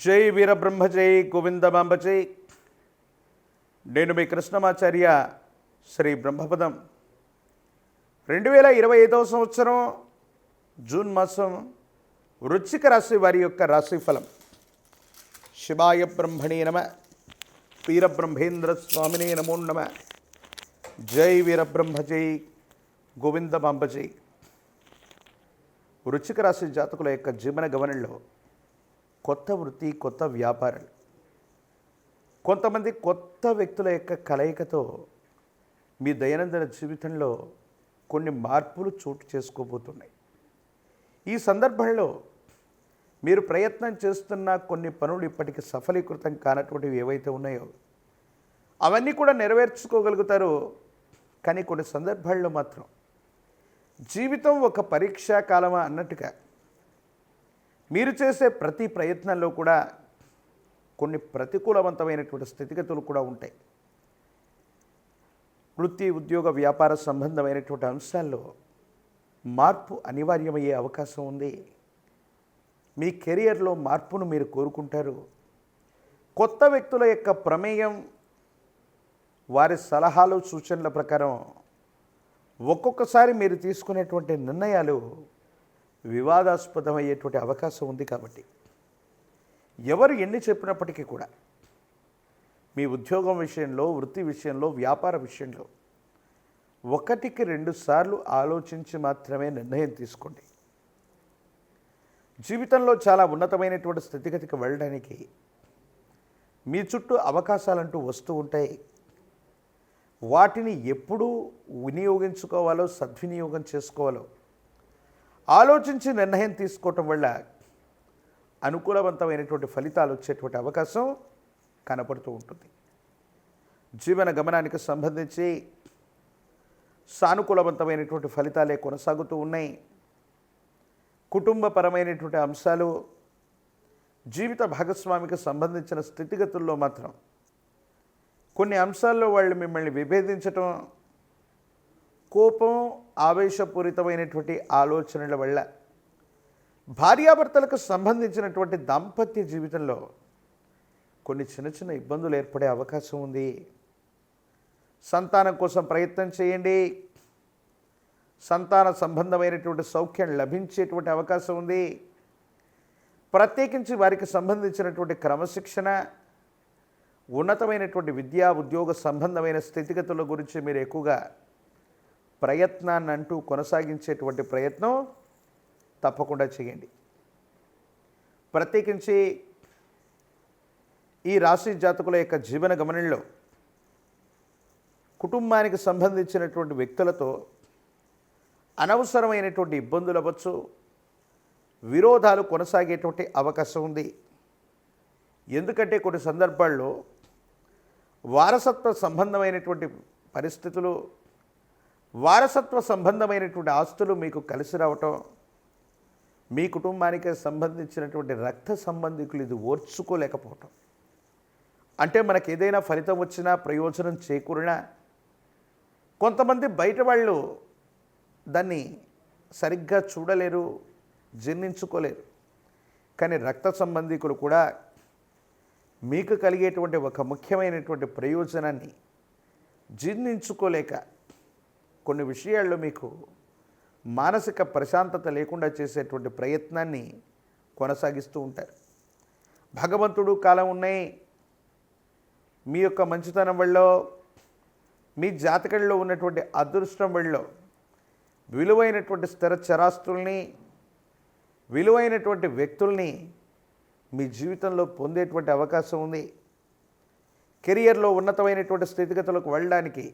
జై వీరబ్రహ్మ జై గోవిందమాంబ జై. నేను మీ కృష్ణమాచార్య. శ్రీ బ్రహ్మపదం 2025వ సంవత్సరం జూన్ మాసం వృశ్చిక రాశి వారి యొక్క రాశిఫలం. శివాయ బ్రహ్మణే నమ. వీరబ్రహ్మేంద్ర స్వామినే నమో నమ. జై వీరబ్రహ్మ జై గోవిందమాంబ జై. వృశ్చిక రాశి జాతకుల యొక్క జీవన గమనంలో కొత్త వృత్తి, కొత్త వ్యాపారాలు, కొంతమంది కొత్త వ్యక్తుల యొక్క కలయికతో మీ దైనందిన జీవితంలో కొన్ని మార్పులు చోటు చేసుకోబోతున్నాయి. ఈ సందర్భంలో మీరు ప్రయత్నం చేస్తున్న కొన్ని పనులు ఇప్పటికీ సఫలీకృతం కానటువంటివి ఏవైతే ఉన్నాయో అవన్నీ కూడా నెరవేర్చుకోగలుగుతారు. కానీ కొన్ని సందర్భాల్లో మాత్రం జీవితం ఒక పరీక్షా కాలమా అన్నట్టుగా మీరు చేసే ప్రతి ప్రయత్నంలో కూడా కొన్ని ప్రతికూలవంతమైనటువంటి స్థితిగతులు కూడా ఉంటాయి. వృత్తి, ఉద్యోగ, వ్యాపార సంబంధమైనటువంటి అంశాల్లో మార్పు అనివార్యమయ్యే అవకాశం ఉంది. మీ కెరియర్లో మార్పును మీరు కోరుకుంటారు. కొత్త వ్యక్తుల యొక్క ప్రమేయం, వారి సలహాలు, సూచనల ప్రకారం ఒక్కొక్కసారి మీరు తీసుకునేటువంటి నిర్ణయాలు వివాదాస్పదమయ్యేటువంటి అవకాశం ఉంది. కాబట్టి ఎవరు ఎన్ని చెప్పినప్పటికీ కూడా మీ ఉద్యోగం విషయంలో, వృత్తి విషయంలో, వ్యాపార విషయంలో ఒకటికి 2 సార్లు ఆలోచించి మాత్రమే నిర్ణయం తీసుకోండి. జీవితంలో చాలా ఉన్నతమైనటువంటి స్థితిగతికి వెళ్ళడానికి మీ చుట్టూ అవకాశాలంటూ వస్తూ ఉంటాయి. వాటిని ఎప్పుడు వినియోగించుకోవాలో, సద్వినియోగం చేసుకోవాలో ఆలోచించి నిర్ణయం తీసుకోవటం వల్ల అనుకూలవంతమైనటువంటి ఫలితాలు వచ్చేటువంటి అవకాశం కనపడుతూ ఉంటుంది. జీవన గమనానికి సంబంధించి సానుకూలవంతమైనటువంటి ఫలితాలే కొనసాగుతూ ఉన్నాయి. కుటుంబపరమైనటువంటి అంశాలు, జీవిత భాగస్వామికి సంబంధించిన స్థితిగతుల్లో మాత్రం కొన్ని అంశాల్లో వాళ్ళు మిమ్మల్ని విభేదించటం, కోపం, ఆవేశపూరితమైనటువంటి ఆలోచనల వల్ల భార్యాభర్తలకు సంబంధించినటువంటి దాంపత్య జీవితంలో కొన్ని చిన్న చిన్న ఇబ్బందులు ఏర్పడే అవకాశం ఉంది. సంతానం కోసం ప్రయత్నం చేయండి. సంతాన సంబంధమైనటువంటి సౌఖ్యం లభించేటువంటి అవకాశం ఉంది. ప్రత్యేకించి వారికి సంబంధించినటువంటి క్రమశిక్షణ, ఉన్నతమైనటువంటి విద్యా, ఉద్యోగ సంబంధమైన స్థితిగతుల గురించి మీరు ఎక్కువగా ప్రయత్నాన్ని అంటూ కొనసాగించేటువంటి ప్రయత్నం తప్పకుండా చేయండి. ప్రత్యేకించి ఈ రాశి జాతకుల యొక్క జీవన గమనంలో కుటుంబానికి సంబంధించినటువంటి వ్యక్తులతో అనవసరమైనటువంటి ఇబ్బందులు అవ్వచ్చు, విరోధాలు కొనసాగేటువంటి అవకాశం ఉంది. ఎందుకంటే కొన్ని సందర్భాల్లో వారసత్వ సంబంధమైనటువంటి పరిస్థితులు, వారసత్వ సంబంధమైనటువంటి ఆస్తులు మీకు కలిసి రావటం, మీ కుటుంబానికి సంబంధించినటువంటి రక్త సంబంధికులు ఇది ఓర్చుకోలేకపోవటం, అంటే మనకు ఏదైనా ఫలితం వచ్చినా, ప్రయోజనం చేకూరినా కొంతమంది బయట వాళ్ళు దాన్ని సరిగ్గా చూడలేరు, జీర్ణించుకోలేరు. కానీ రక్త సంబంధికులు కూడా మీకు కలిగేటువంటి ఒక ముఖ్యమైనటువంటి ప్రయోజనాన్ని జీర్ణించుకోలేక కొన్ని విషయాల్లో మీకు మానసిక ప్రశాంతత లేకుండా చేసేటువంటి ప్రయత్నాన్ని కొనసాగిస్తూ ఉంటారు. భగవంతుడు కాలం ఉన్నాయి. మీ యొక్క మంచితనం వల్ల, మీ జాతకంలో ఉన్నటువంటి అదృష్టం వల్ల విలువైనటువంటి స్థిర చరాస్తుల్ని, విలువైనటువంటి వ్యక్తుల్ని మీ జీవితంలో పొందేటువంటి అవకాశం ఉంది. కెరియర్లో ఉన్నతమైనటువంటి స్థితిగతులకు వెళ్ళడానికి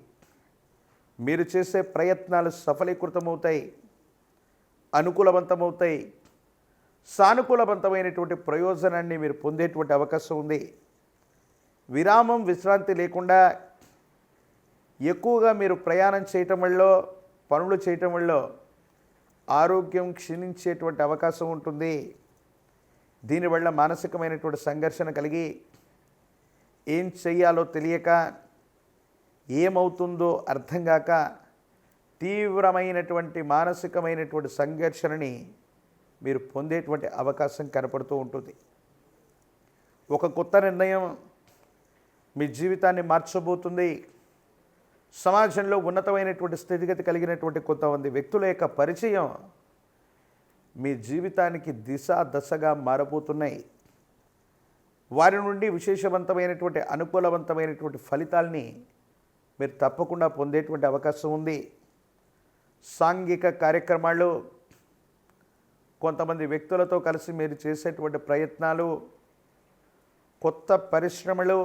మీరు చేసే ప్రయత్నాలు సఫలీకృతమవుతాయి, అనుకూలవంతమవుతాయి. సానుకూలవంతమైనటువంటి ప్రయోజనాన్ని మీరు పొందేటువంటి అవకాశం ఉంది. విరామం, విశ్రాంతి లేకుండా ఎక్కువగా మీరు ప్రయాణం చేయటం వల్ల, పనులు చేయటం వల్ల ఆరోగ్యం క్షీణించేటువంటి అవకాశం ఉంటుంది. దీనివల్ల మానసికమైనటువంటి సంఘర్షణ కలిగి ఏం చెయ్యాలో తెలియక, ఏమవుతుందో అర్థం కాక తీవ్రమైనటువంటి మానసికమైనటువంటి సంఘర్షణని మీరు పొందేటువంటి అవకాశం కనపడుతూ ఉంటుంది. ఒక కొత్త నిర్ణయం మీ జీవితాన్ని మార్చబోతుంది. సమాజంలో ఉన్నతమైనటువంటి స్థితిగతి కలిగినటువంటి కొంతమంది వ్యక్తుల యొక్క పరిచయం మీ జీవితానికి దశగా మారబోతున్నాయి. వారి నుండి విశేషవంతమైనటువంటి అనుకూలవంతమైనటువంటి ఫలితాల్ని మీరు తప్పకుండా పొందేటువంటి అవకాశం ఉంది. సాంఘిక కార్యక్రమాలు, కొంతమంది వ్యక్తులతో కలిసి మీరు చేసేటువంటి ప్రయత్నాలు, కొత్త పరిశ్రమలు,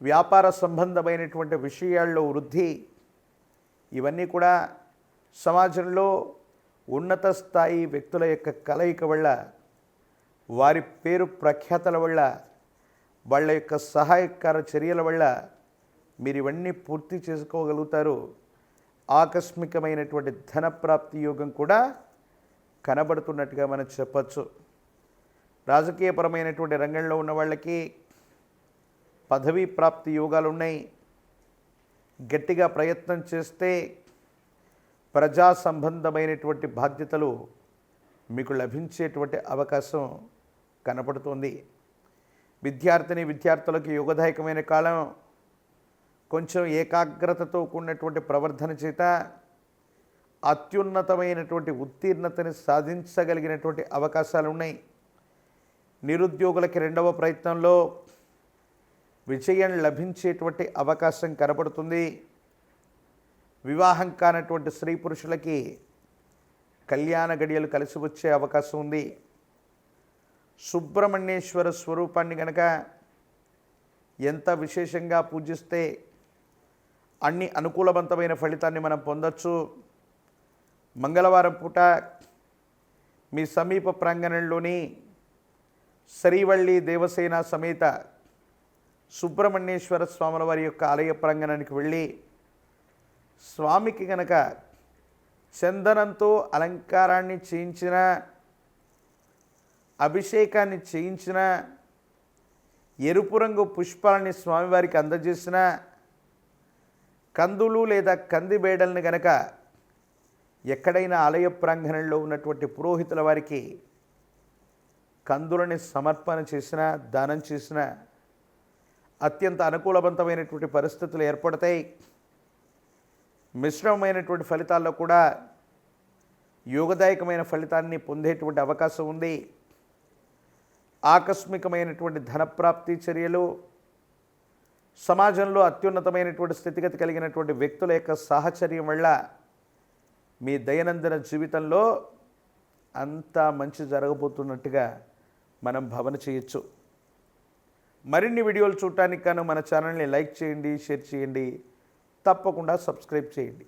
వ్యాపార సంబంధమైనటువంటి విషయాల్లో వృద్ధి, ఇవన్నీ కూడా సమాజంలో ఉన్నత స్థాయి వ్యక్తుల యొక్క కలయిక వల్ల, వారి పేరు ప్రఖ్యాతల వల్ల, వాళ్ళ యొక్క సహాయకార చర్యల వల్ల మీరు ఇవన్నీ పూర్తి చేసుకోగలుగుతారు. ఆకస్మికమైనటువంటి ధనప్రాప్తి యోగం కూడా కనబడుతున్నట్టుగా మనం చెప్పచ్చు. రాజకీయపరమైనటువంటి రంగంలో ఉన్న వాళ్ళకి పదవీ ప్రాప్తి యోగాలు ఉన్నాయి. గట్టిగా ప్రయత్నం చేస్తే ప్రజా సంబంధమైనటువంటి బాధ్యతలు మీకు లభించేటువంటి అవకాశం కనపడుతుంది. విద్యార్థులకు యోగదాయకమైన కాలం. కొంచెం ఏకాగ్రతతో కూడినటువంటి ప్రవర్ధన చేత అత్యున్నతమైనటువంటి ఉత్తీర్ణతని సాధించగలిగినటువంటి అవకాశాలు ఉన్నాయి. నిరుద్యోగులకి రెండవ ప్రయత్నంలో విజయం లభించేటువంటి అవకాశం కనపడుతుంది. వివాహం కానటువంటి స్త్రీ పురుషులకి కళ్యాణ గడియలు కలిసి వచ్చే అవకాశం ఉంది. సుబ్రహ్మణ్యేశ్వర స్వరూపాన్ని కనుక ఎంత విశేషంగా పూజిస్తే అన్ని అనుకూలవంతమైన ఫలితాన్ని మనం పొందొచ్చు. మంగళవారం పూట మీ సమీప ప్రాంగణంలోని శ్రీవల్లి దేవసేన సమేత సుబ్రహ్మణ్యేశ్వర స్వాముల వారి యొక్క ఆలయ ప్రాంగణానికి వెళ్ళి స్వామికి కనుక చందనంతో అలంకారాన్ని చేయించిన, అభిషేకాన్ని చేయించిన, ఎరుపు రంగు పుష్పాలని స్వామివారికి అందజేసిన, కందులు లేదా కంది బేడల్ని గనక ఎక్కడైనా ఆలయ ప్రాంగణంలో ఉన్నటువంటి పురోహితుల వారికి కందులని సమర్పణ చేసిన, దానం చేసిన అత్యంత అనుకూలవంతమైనటువంటి పరిస్థితులు ఏర్పడతాయి. మిశ్రమమైనటువంటి ఫలితాల్లో కూడా యోగదాయకమైన ఫలితాన్ని పొందేటువంటి అవకాశం ఉంది. ఆకస్మికమైనటువంటి ధనప్రాప్తి చర్యలు, సమాజంలో అత్యున్నతమైనటువంటి స్థితిగతి కలిగినటువంటి వ్యక్తుల యొక్క సాహచర్యం వల్ల మీ దైనందిన జీవితంలో అంతా మంచి జరగబోతున్నట్టుగా మనం భావన చేయొచ్చు. మరిన్ని వీడియోలు చూడటానికి గాను మన ఛానల్ని లైక్ చేయండి, షేర్ చేయండి, తప్పకుండా సబ్స్క్రైబ్ చేయండి.